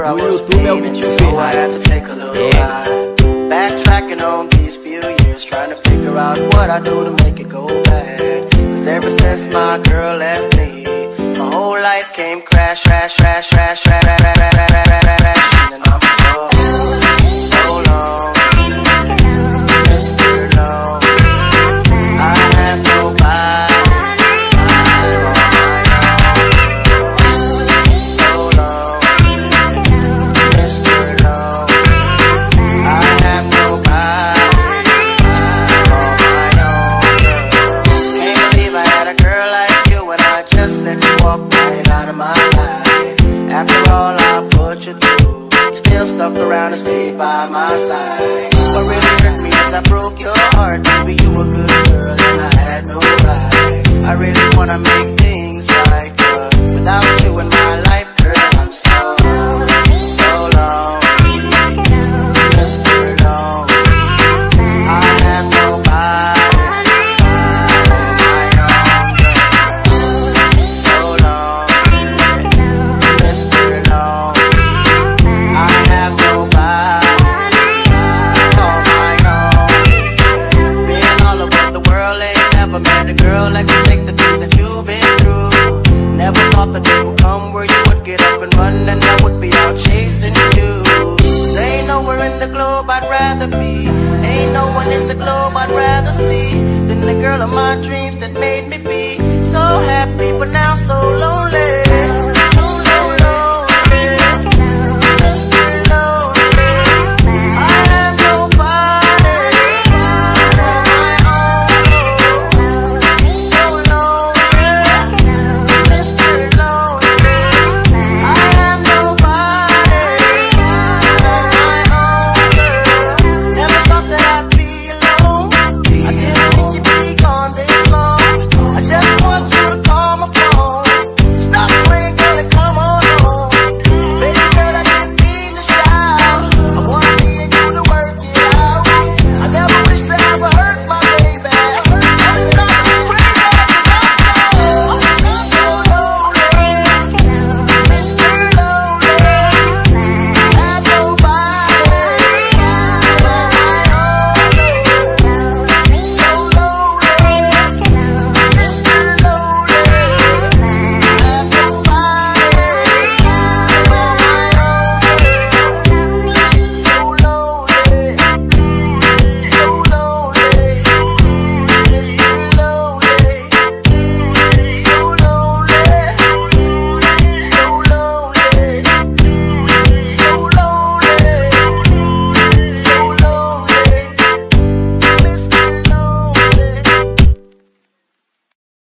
I was feeling, so I had to take a little ride. Backtracking on these few years, trying to figure out what I do to make it go bad. Cause ever since my girl left me, my whole life came crash, crash, crash, crash, crash, crash, crash, crash, crash, crash. And I'm so long, Mr. Long. I have nobody. Stuck around and stayed by my side. What really hurt me is I broke your heart. Baby, you were a good girl and I had no right. I really wanna make things right, but without you in my life, girl, I'm so long, Mr. Long. I have nobody. Met a girl like to take the things that you've been through. Never thought the day would come where you would get up and run and I would be out chasing you. There ain't nowhere in the globe I'd rather be. Ain't no one in the globe I'd rather see than the girl of my dreams that made me be so happy but now so lonely.